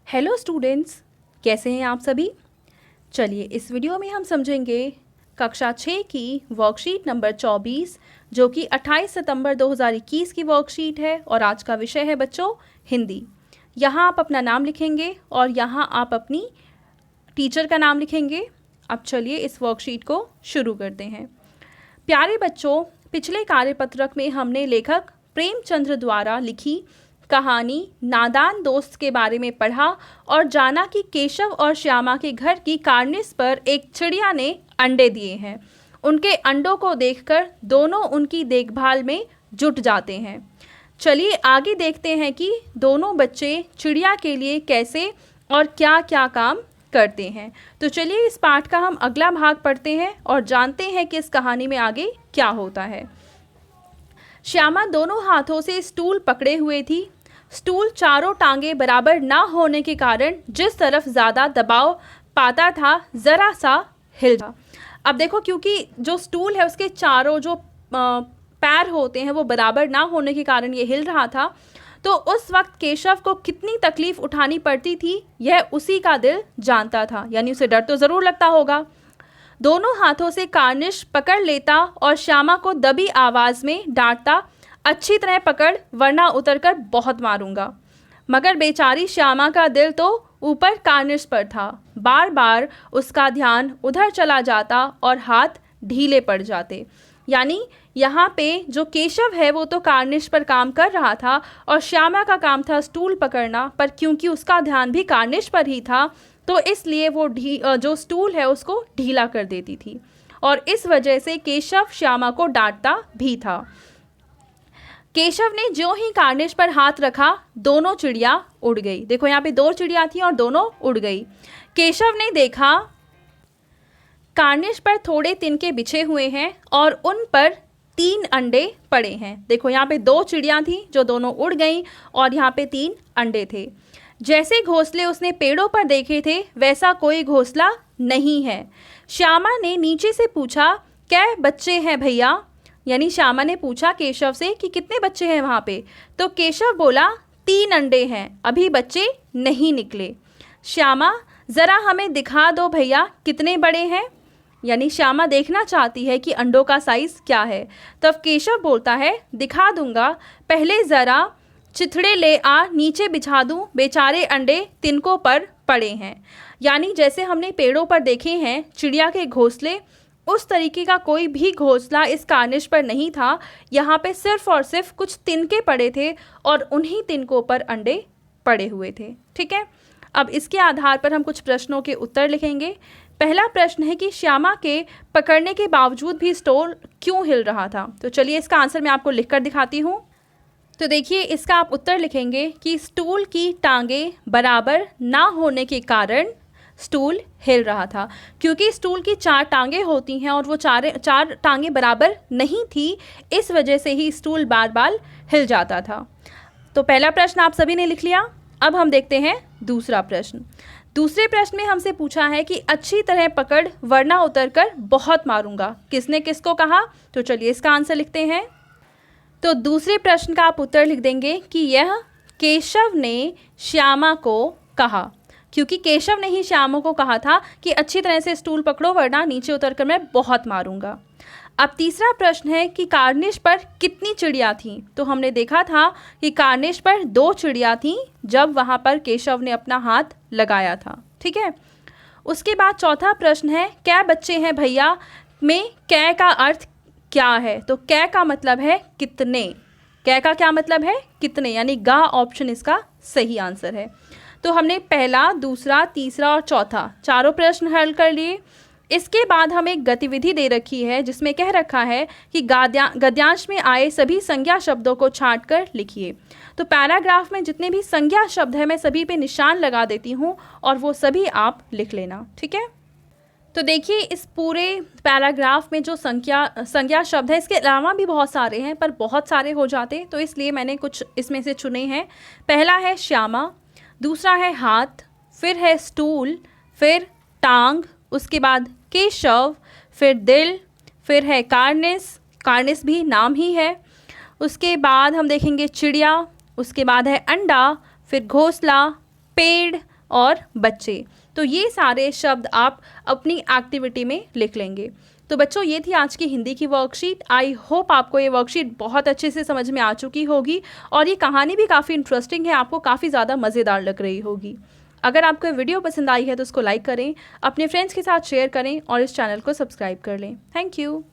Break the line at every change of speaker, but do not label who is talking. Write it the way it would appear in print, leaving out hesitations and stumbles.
Hello students, कैसे हैं आप सभी। चलिए इस वीडियो में हम समझेंगे कक्षा 6 की वर्कशीट नंबर 24 जो कि 28 सितंबर 2021 की वर्कशीट है और आज का विषय है बच्चों हिंदी। यहाँ आप अपना नाम लिखेंगे और यहाँ आप अपनी टीचर का नाम लिखेंगे। अब चलिए इस वर्कशीट को शुरू करते हैं। प्यारे बच्चों, पिछले कार्यपत्रक में हमने लेखक प्रेमचंद्र द्वारा लिखी कहानी नादान दोस्त के बारे में पढ़ा और जाना कि केशव और श्यामा के घर की कार्निस पर एक चिड़िया ने अंडे दिए हैं। उनके अंडों को देखकर दोनों उनकी देखभाल में जुट जाते हैं। चलिए आगे देखते हैं कि दोनों बच्चे चिड़िया के लिए कैसे और क्या क्या काम करते हैं। तो चलिए इस पाठ का हम अगला भाग पढ़ते हैं और जानते हैं कि इस कहानी में आगे क्या होता है। श्यामा दोनों हाथों से स्टूल पकड़े हुए थी। स्टूल चारों टांगे बराबर ना होने के कारण जिस तरफ ज़्यादा दबाव पाता था ज़रा सा हिल जा। अब देखो, क्योंकि जो स्टूल है उसके चारों जो पैर होते हैं वो बराबर ना होने के कारण ये हिल रहा था। तो उस वक्त केशव को कितनी तकलीफ़ उठानी पड़ती थी यह उसी का दिल जानता था, यानी उसे डर तो ज़रूर लगता होगा। दोनों हाथों से कार्निश पकड़ लेता और श्यामा को दबी आवाज़ में डांटता, अच्छी तरह पकड़ वरना उतरकर बहुत मारूंगा। मगर बेचारी श्यामा का दिल तो ऊपर कार्निश पर था। बार बार उसका ध्यान उधर चला जाता और हाथ ढीले पड़ जाते। यानी यहाँ पे जो केशव है वो तो कार्निश पर काम कर रहा था और श्यामा का काम था स्टूल पकड़ना, पर क्योंकि उसका ध्यान भी कार्निश पर ही था तो इसलिए वो जो स्टूल है उसको ढीला कर देती थी और इस वजह से केशव श्यामा को डांटता भी था। केशव ने ज्यों ही कार्निश पर हाथ रखा दोनों चिड़िया उड़ गई। देखो यहाँ पे दो चिड़िया थी और दोनों उड़ गई। केशव ने देखा कार्निश पर थोड़े तिनके बिछे हुए हैं और उन पर 3 अंडे पड़े हैं। देखो यहाँ पे 2 चिड़िया थी जो दोनों उड़ गईं और यहाँ पे 3 अंडे थे। जैसे घोंसले उसने पेड़ों पर देखे थे वैसा कोई घोंसला नहीं है। श्यामा ने नीचे से पूछा, क्या बच्चे हैं भैया? यानी श्यामा ने पूछा केशव से कि कितने बच्चे हैं वहाँ पे। तो केशव बोला 3 अंडे हैं, अभी बच्चे नहीं निकले। श्यामा, ज़रा हमें दिखा दो भैया कितने बड़े हैं। यानी श्यामा देखना चाहती है कि अंडों का साइज़ क्या है। तब केशव बोलता है, दिखा दूंगा, पहले ज़रा चिथड़े ले आ, नीचे बिछा दूं, बेचारे अंडे तिनकों पर पड़े हैं। यानी जैसे हमने पेड़ों पर देखे हैं चिड़िया के घोंसले, उस तरीके का कोई भी घोंसला इस कार्निश पर नहीं था। यहाँ पे सिर्फ और सिर्फ कुछ तिनके पड़े थे और उन्हीं तिनकों पर अंडे पड़े हुए थे। ठीक है, अब इसके आधार पर हम कुछ प्रश्नों के उत्तर लिखेंगे। पहला प्रश्न है कि श्यामा के पकड़ने के बावजूद भी स्टूल क्यों हिल रहा था। तो चलिए इसका आंसर मैं आपको लिखकर दिखाती हूँ। तो देखिए इसका आप उत्तर लिखेंगे कि स्टूल की टांगे बराबर ना होने के कारण स्टूल हिल रहा था, क्योंकि स्टूल की 4 टांगे होती हैं और वो चार टांगे बराबर नहीं थी, इस वजह से ही स्टूल बार बार हिल जाता था। तो पहला प्रश्न आप सभी ने लिख लिया। अब हम देखते हैं दूसरा प्रश्न। दूसरे प्रश्न में हमसे पूछा है कि अच्छी तरह पकड़ वरना उतरकर बहुत मारूंगा, किसने किसको कहा। तो चलिए इसका आंसर लिखते हैं। तो दूसरे प्रश्न का आप उत्तर लिख देंगे कि यह केशव ने श्यामा को कहा, क्योंकि केशव ने ही श्यामा को कहा था कि अच्छी तरह से स्टूल पकड़ो वरना नीचे उतरकर मैं बहुत मारूंगा। अब तीसरा प्रश्न है कि कार्निश पर कितनी चिड़िया थीं। तो हमने देखा था कि कार्निश पर 2 चिड़िया थीं जब वहाँ पर केशव ने अपना हाथ लगाया था। ठीक है, उसके बाद चौथा प्रश्न है क्या बच्चे हैं भैया में कै का अर्थ क्या है। तो कै का मतलब है कितने। कै का क्या मतलब है कितने, यानी गा ऑप्शन इसका सही आंसर है। तो हमने पहला, दूसरा, तीसरा और चौथा चारों प्रश्न हल कर लिए। इसके बाद हमें एक गतिविधि दे रखी है जिसमें कह रखा है कि गद्यांश में आए सभी संज्ञा शब्दों को छांटकर लिखिए। तो पैराग्राफ में जितने भी संज्ञा शब्द हैं मैं सभी पे निशान लगा देती हूँ और वो सभी आप लिख लेना। ठीक है, तो देखिए इस पूरे पैराग्राफ में जो संज्ञा शब्द है, इसके अलावा भी बहुत सारे हैं पर बहुत सारे हो जाते, तो इसलिए मैंने कुछ इसमें से चुने हैं। पहला है श्यामा, दूसरा है हाथ, फिर है स्टूल, फिर टांग, उसके बाद केशव, फिर दिल, फिर है कार्निस, कार्निस भी नाम ही है। उसके बाद हम देखेंगे चिड़िया, उसके बाद है अंडा, फिर घोंसला, पेड़, और बच्चे। तो ये सारे शब्द आप अपनी एक्टिविटी में लिख लेंगे। तो बच्चों, ये थी आज की हिंदी की वर्कशीट। आई होप आपको ये वर्कशीट बहुत अच्छे से समझ में आ चुकी होगी और ये कहानी भी काफ़ी इंटरेस्टिंग है, आपको काफ़ी ज़्यादा मज़ेदार लग रही होगी। अगर आपको ये वीडियो पसंद आई है तो उसको लाइक करें, अपने फ्रेंड्स के साथ शेयर करें और इस चैनल को सब्सक्राइब कर लें। Thank you.